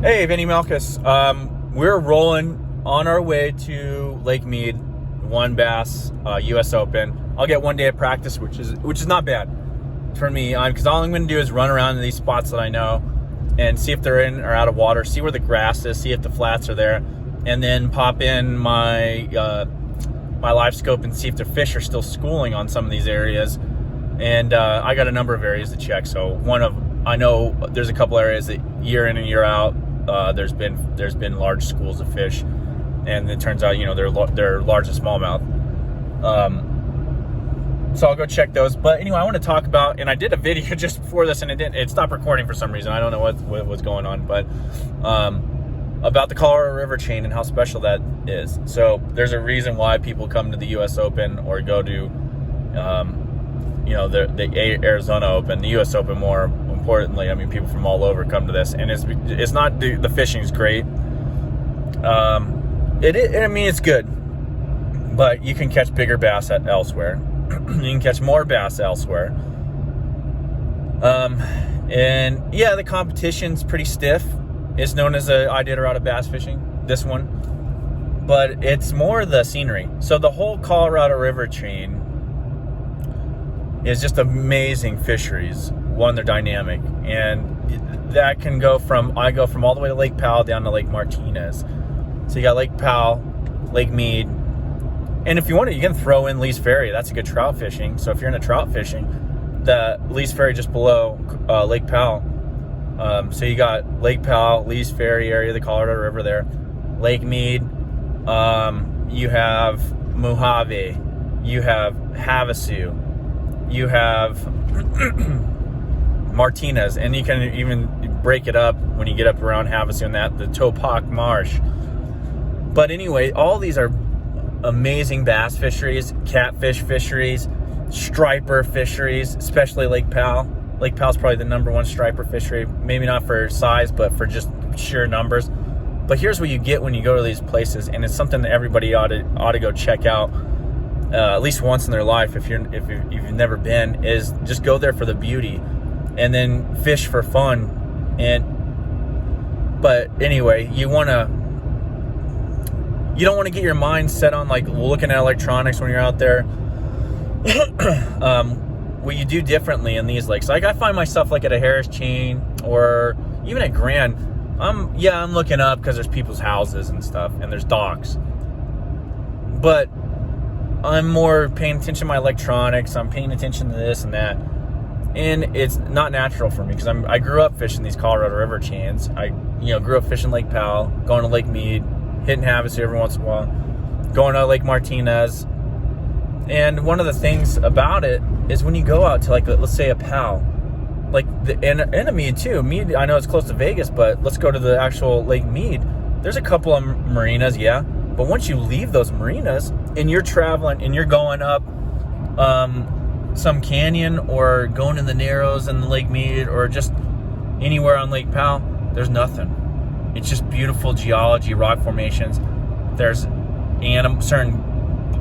Hey, Vinny Malkus. We're rolling on our way to Lake Mead, one bass, U.S. Open. I'll get 1 day of practice, which is not bad for me, because all I'm going to do is run around in these spots that I know and see if they're in or out of water, see where the grass is, see if the flats are there, and then pop in my my live scope and see if the fish are still schooling on some of these areas. And I got a number of areas to check. So I know there's a couple areas that year in and year out there's been large schools of fish, and it turns out they're large and smallmouth. So I'll go check those. But anyway, I want to talk about, and I did a video just before this, and it stopped recording for some reason. I don't know what was going on, but about the Colorado River chain and how special that is. So there's a reason why people come to the U.S. Open or go to the Arizona Open, the U.S. Open more importantly. I mean, people from all over come to this, and it's not the fishing's great. It's good, but you can catch bigger bass elsewhere. You can catch more bass elsewhere. And yeah, the competition's pretty stiff. It's known as a Iditarod bass fishing, this one, but it's more the scenery. So the whole Colorado River chain is just amazing fisheries. One, they're dynamic, and that can go from all the way to Lake Powell down to Lake Martinez. So you got Lake Powell, Lake Mead, and if you want to, you can throw in Lee's Ferry. That's a good trout fishing. So if you're into trout fishing, the Lee's Ferry just below Lake Powell. So you got Lake Powell, Lee's Ferry area, the Colorado River there, Lake Mead. You have Mohave, you have Havasu, you have Martinez, and you can even break it up when you get up around Havasu and the Topak Marsh. But anyway, all these are amazing bass fisheries, catfish fisheries, striper fisheries, especially Lake Powell. Lake Powell's probably the number one striper fishery, maybe not for size, but for just sheer numbers. But here's what you get when you go to these places, and it's something that everybody ought to go check out at least once in their life. If you've never been, is just go there for the beauty, and then fish for fun. But anyway, you don't want to get your mind set on like looking at electronics when you're out there. What you do differently in these lakes, like I find myself like at a Harris chain or even at Grand, I'm looking up because there's people's houses and stuff, and there's docks. But I'm more paying attention to my electronics. I'm paying attention to this and that, and it's not natural for me because I grew up fishing these Colorado River chains. I grew up fishing Lake Powell, going to Lake Mead, hitting Havasu every once in a while, going to Lake Martinez. And one of the things about it is when you go out to, like, let's say a Powell, and a Mead too. Mead, I know it's close to Vegas, but let's go to the actual Lake Mead. There's a couple of marinas, yeah, but once you leave those marinas and you're traveling and you're going up some canyon or going in the Narrows in the Lake Mead or just anywhere on Lake Powell, there's nothing. It's just beautiful geology, rock formations. There's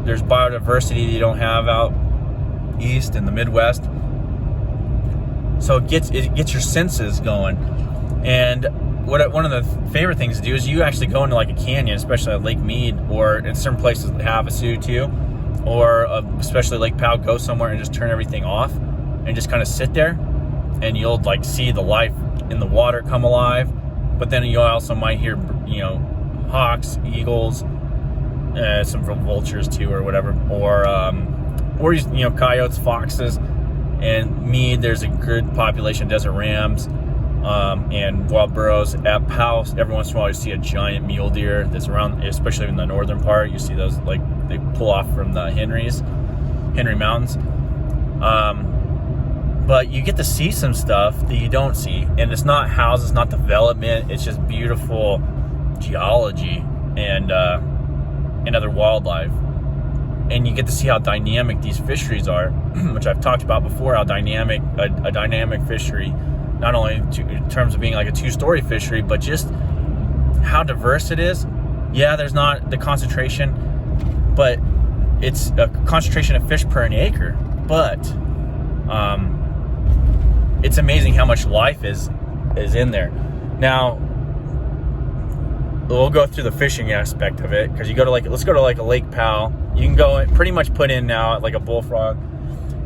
there's biodiversity that you don't have out east in the Midwest. So it gets your senses going. And one of the favorite things to do is you actually go into like a canyon, especially at Lake Mead, or in certain places like Havasu too, or especially Lake Powell. Go somewhere and just turn everything off and just kind of sit there, and you'll like see the life in the water come alive. But then you also might hear hawks, eagles, some vultures too, or whatever, or coyotes, foxes. And Mead, there's a good population of desert rams and wild burros. At Powell, every once in a while you see a giant mule deer that's around, especially in the northern part. You see those, like, they pull off from the Henry Mountains. But you get to see some stuff that you don't see, and it's not houses, not development. It's just beautiful geology and other wildlife, and you get to see how dynamic these fisheries are, which I've talked about before. How dynamic a dynamic fishery, not only in terms of being like a two-story fishery, but just how diverse it is. Yeah, there's not the concentration, but it's a concentration of fish per an acre. But it's amazing how much life is in there. Now, we'll go through the fishing aspect of it, because you go to let's go to like a Lake Powell. You can go pretty much put in now at like a Bullfrog.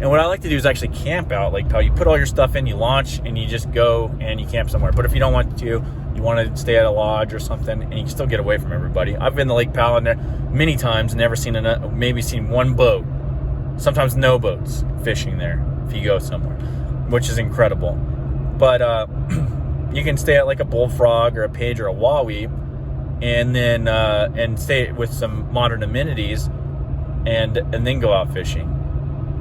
And what I like to do is actually camp out Lake Powell. You put all your stuff in, you launch, and you just go and you camp somewhere. But if you don't want to, you want to stay at a lodge or something, and you can still get away from everybody. I've been to Lake Powell in there many times, never seen maybe seen one boat, sometimes no boats fishing there if you go somewhere, which is incredible. But you can stay at like a Bullfrog or a Page or a Wowee, and then and stay with some modern amenities, and then go out fishing.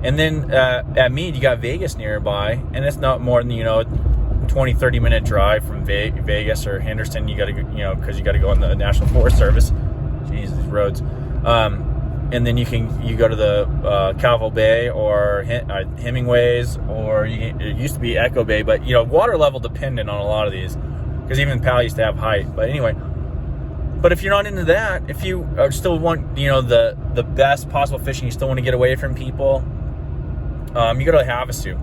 And then at Mead, you got Vegas nearby, and it's not more than 20-30 minute drive from Vegas or Henderson. You got to because you got to go on the National Forest Service. Jeez, these roads. And then you go to the Calvo Bay or Hemingway's, or it used to be Echo Bay, but water level dependent on a lot of these, because even Powell used to have height. But anyway, but if you're not into that, if you still want the best possible fishing, you still want to get away from people, you go to Havasu.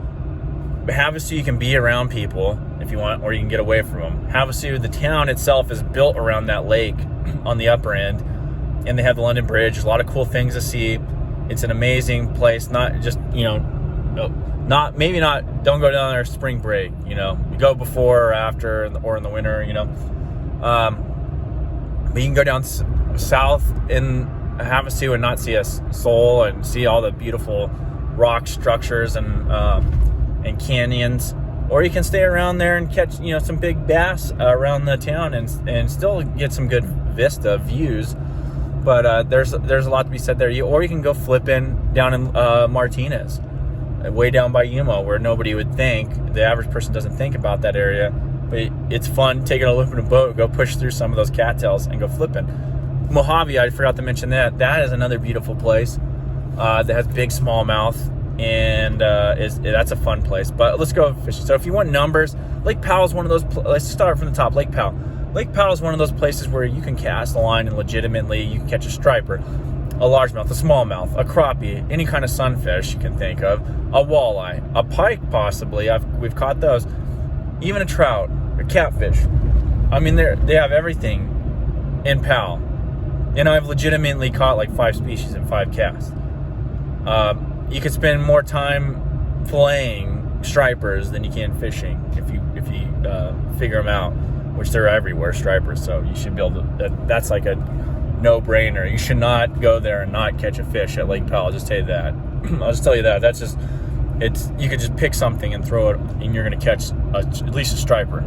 Havasu, you can be around people if you want, or you can get away from them. Havasu, the town itself, is built around that lake on the upper end, and they have the London Bridge. There's a lot of cool things to see. It's an amazing place. Not just don't go down there spring break. You go before or after, or in the winter. But you can go down south in Havasu and not see a soul, and see all the beautiful rock structures and canyons, or you can stay around there and catch some big bass around the town and still get some good vista views. But there's a lot to be said there. Or you can go flipping down in Martinez, way down by Yuma, where nobody would think, the average person doesn't think about that area, but it's fun taking a look at a boat, go push through some of those cattails and go flipping. Mohave, I forgot to mention that is another beautiful place that has big smallmouth, and that's a fun place. But let's go fishing. So if you want numbers, Lake Powell is one of those. Let's start from the top. Lake Powell. Lake Powell is one of those places where you can cast a line and legitimately you can catch a striper, a largemouth, a smallmouth, a crappie, any kind of sunfish you can think of, a walleye, a pike possibly. We've caught those, even a trout, a catfish. I mean, they have everything in Powell, and I've legitimately caught like 5 species in 5 casts. You could spend more time filleting stripers than you can fishing if you figure them out, which they're everywhere, stripers. So you should be able to. That's like a no-brainer. You should not go there and not catch a fish at Lake Powell. I'll just tell you that. I'll just tell you that. That's just you could just pick something and throw it, and you're going to catch at least a striper.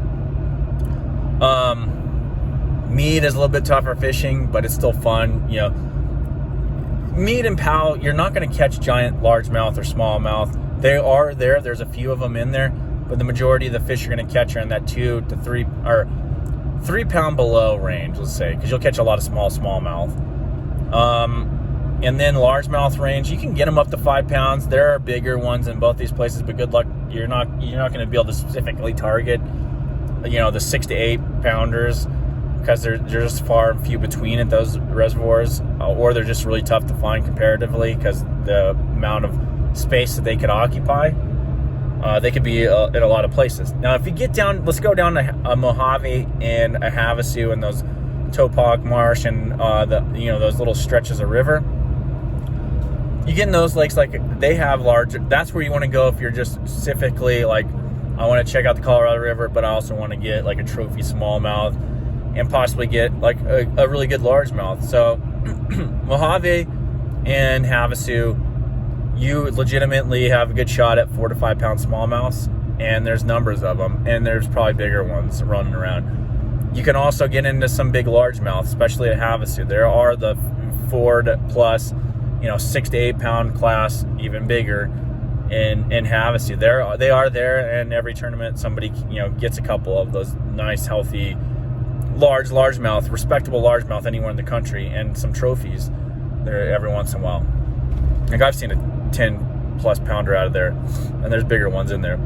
Mead is a little bit tougher fishing, but it's still fun. Mead and Powell, you're not going to catch giant largemouth or smallmouth. They are there. There's a few of them in there, but the majority of the fish you're going to catch are in that 2 to 3 or 3 pound below range, let's say, because you'll catch a lot of smallmouth. And then largemouth range, you can get them up to 5 pounds. There are bigger ones in both these places, but good luck. You're not going to be able to specifically target, the 6 to 8 pounders, because they're just far and few between at those reservoirs, or they're just really tough to find comparatively because the amount of space that they could occupy. They could be in a lot of places. Now, if you get down, let's go down to a Mohave and a Havasu and those Topog Marsh and those little stretches of river. You get in those lakes, like they have larger. That's where you want to go if you're just specifically like, I want to check out the Colorado River, but I also want to get like a trophy smallmouth and possibly get like a really good largemouth. So Mohave and Havasu, you legitimately have a good shot at 4 to 5 pound smallmouths, and there's numbers of them, and there's probably bigger ones running around. You can also get into some big largemouth, especially at Havasu. There are the 4 to plus, 6 to 8 pound class, even bigger in Havasu. They are there, and every tournament somebody gets a couple of those nice, healthy, largemouth, respectable largemouth anywhere in the country, and some trophies there every once in a while. Like I've seen a 10 plus pounder out of there, and there's bigger ones in there.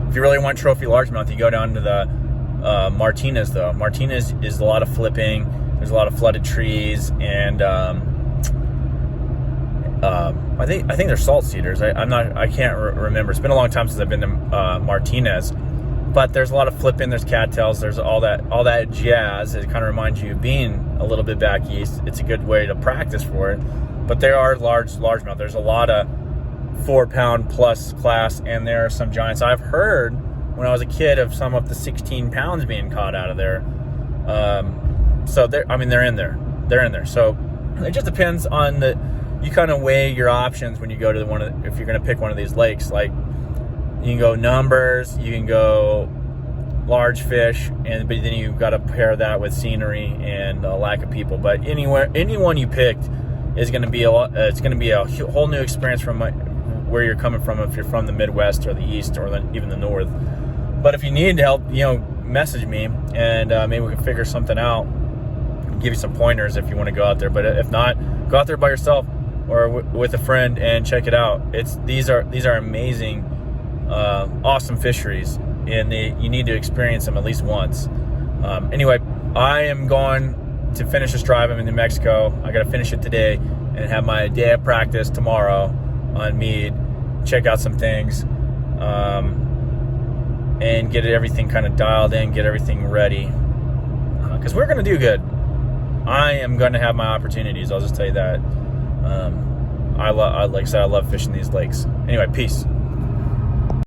If you really want trophy largemouth, you go down to the Martinez, though. Martinez is a lot of flipping. There's a lot of flooded trees, and I think they're salt cedars. I can't remember. It's been a long time since I've been to Martinez, but there's a lot of flipping, there's cattails, there's all that jazz. It kind of reminds you of being a little bit back east. It's a good way to practice for it. But there are largemouth. There's a lot of 4-pound plus class, and there are some giants. I've heard when I was a kid of some up to 16 pounds being caught out of there. So they're in there. They're in there. So it just depends on you kind of weigh your options when you go to if you're going to pick one of these lakes. Like, you can go numbers, you can go large fish, but then you've got to pair that with scenery and a lack of people. But anyone you picked is going to be it's going to be a whole new experience from where you're coming from, if you're from the Midwest or the East or even the North. But if you need help, message me, and maybe we can figure something out, give you some pointers if you want to go out there. But if not, go out there by yourself or with a friend and check it out. These are amazing, awesome fisheries, and you need to experience them at least once. Anyway, I am going to finish this drive. I'm in New Mexico. I got to finish it today and have my day of practice tomorrow on Mead. Check out some things, and get everything kind of dialed in, get everything ready, because we're going to do good. I am going to have my opportunities. I'll just tell you that. Like I said, I love fishing these lakes. Anyway, peace.